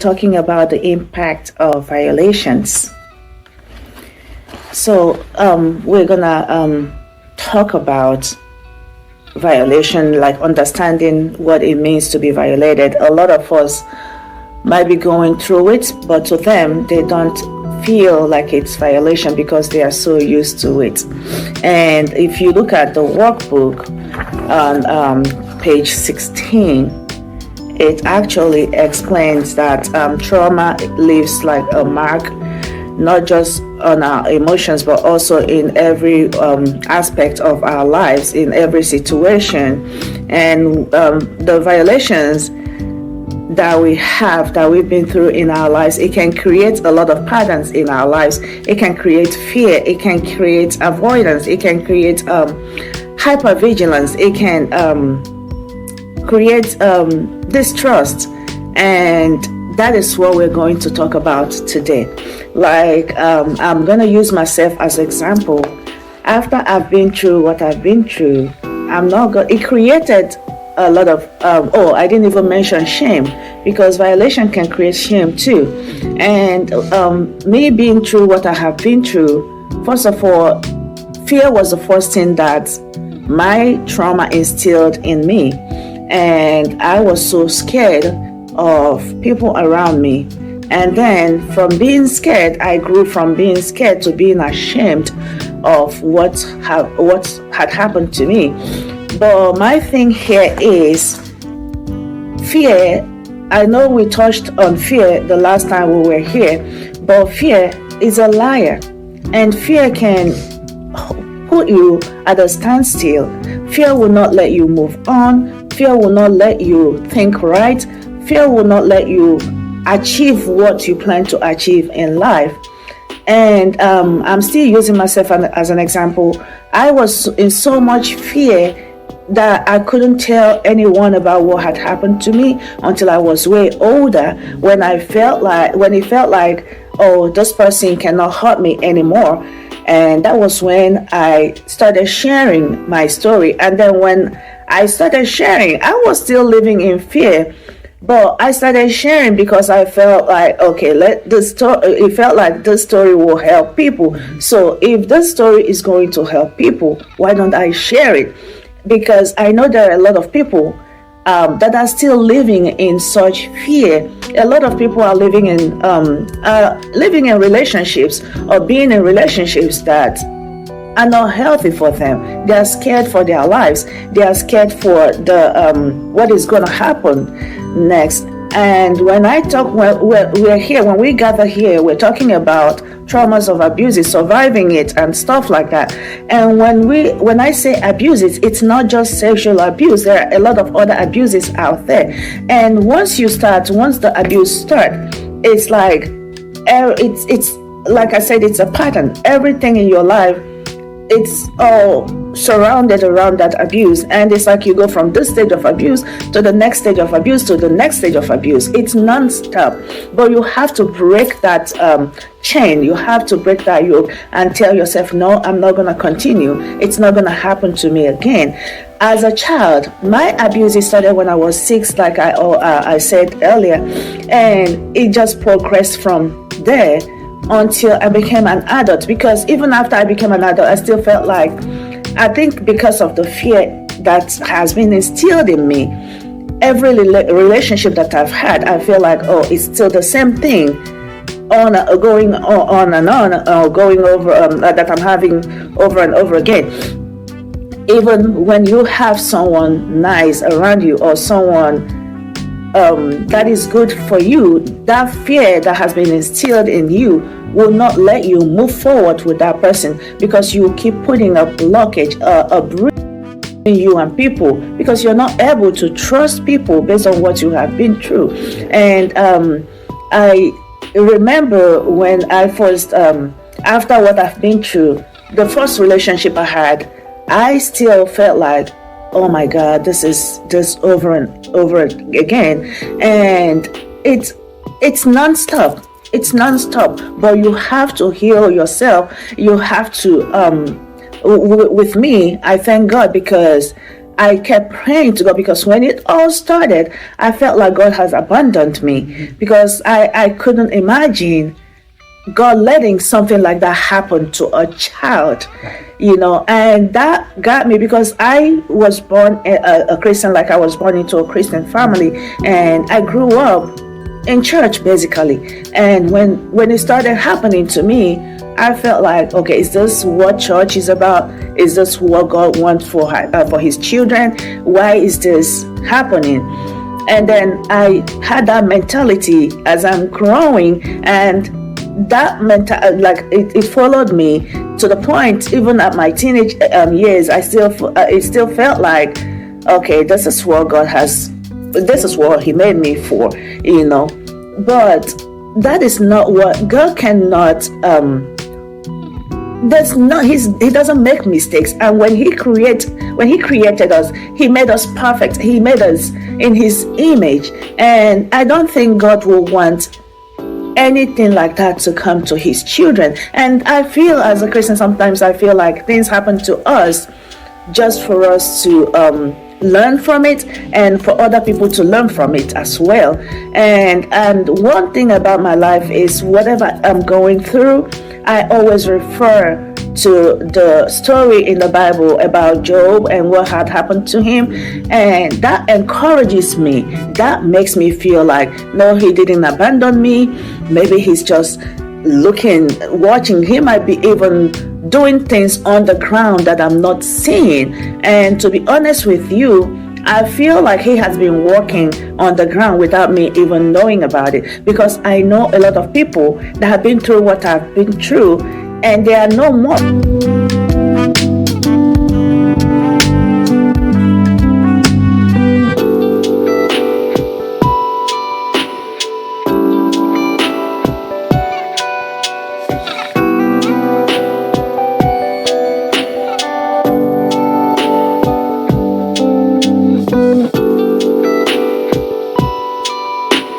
talking about the impact of violations. So we're gonna talk about violation, like understanding what it means to be violated. A lot of us might be going through it, but to them, they don't feel like it's violation because they are so used to it. And if you look at the workbook on page 16, it actually explains that trauma leaves like a mark, not just on our emotions, but also in every aspect of our lives, in every situation. And the violations that we've been through in our lives, it can create a lot of patterns in our lives. It can create fear, it can create avoidance, it can create hypervigilance, it can create distrust. And that is what we're going to talk about today. Like I'm going to use myself as an example. After I've been through what I've been through, it created a lot of I didn't even mention shame, because violation can create shame too. And me being through what I have been through, first of all, fear was the first thing that my trauma instilled in me. And I was so scared of people around me. And then from being scared, I grew from being scared to being ashamed of what had happened to me. But my thing here is fear. I know we touched on fear the last time we were here, but fear is a liar. And fear can put you at a standstill. Fear will not let you move on. Fear will not let you think right. Fear will not let you achieve what you plan to achieve in life. And I'm still using myself as an example. I was in so much fear that I couldn't tell anyone about what had happened to me until I was way older, when it felt like, oh, this person cannot hurt me anymore. And that was when I started sharing my story. And then when I started sharing, I was still living in fear, but I started sharing because I felt like, okay, it felt like this story will help people. So if this story is going to help people, why don't I share it? Because I know there are a lot of people that are still living in such fear. A lot of people are living in relationships or being in relationships that are not healthy for them. They are scared for their lives. They are scared for what is going to happen next. And when when we gather here, we're talking about traumas of abuses, surviving it, and stuff like that. And when I say abuses, it's not just sexual abuse. There are a lot of other abuses out there. And once the abuse starts, it's like it's like I said, it's a pattern. Everything in your life, it's all surrounded around that abuse. And it's like you go from this stage of abuse to the next stage of abuse to the next stage of abuse. It's non-stop. But you have to break that chain. You have to break that yoke and tell yourself, no, I'm not going to continue. It's not going to happen to me again. As a child, my abuse started when I was 6, like I said earlier. And it just progressed from there until I became an adult. Because even after I became an adult, I still felt like, I think because of the fear that has been instilled in me, every relationship that I've had, I feel like, oh, it's still the same thing, going on and on, going over that I'm having over and over again. Even when you have someone nice around you or someone that is good for you, that fear that has been instilled in you will not let you move forward with that person, because you keep putting a blockage, a bridge between you and people, because you're not able to trust people based on what you have been through. And I remember when I first, after what I've been through, the first relationship I had, I still felt like, oh my God, this is just over and over again. And it's nonstop. It's nonstop. But you have to heal yourself. You have to, with me, I thank God, because I kept praying to God, because when it all started, I felt like God has abandoned me, because I couldn't imagine God letting something like that happen to a child, and that got me, because I was born a Christian, like I was born into a Christian family, and I grew up in church basically. And when it started happening to me, I felt like, okay, is this what church is about? Is this what God wants for his children? Why is this happening? And then I had that mentality as I'm growing, and that it followed me to the point, even at my teenage years, it still felt like, okay, this is what he made me for, but that is not what God cannot. He doesn't make mistakes. And when he created us, he made us perfect. He made us in his image, and I don't think God will want anything like that to come to his children. And I feel, as a Christian, sometimes I feel like things happen to us just for us to learn from it, and for other people to learn from it as well. And one thing about my life is, whatever I'm going through, I always refer to the story in the Bible about Job and what had happened to him, and that encourages me. That makes me feel like, no, he didn't abandon me. Maybe he's just watching. He might be even doing things on the ground that I'm not seeing. And to be honest with you, I feel like he has been working on the ground without me even knowing about it, because I know a lot of people that have been through what I've been through, and they are no more.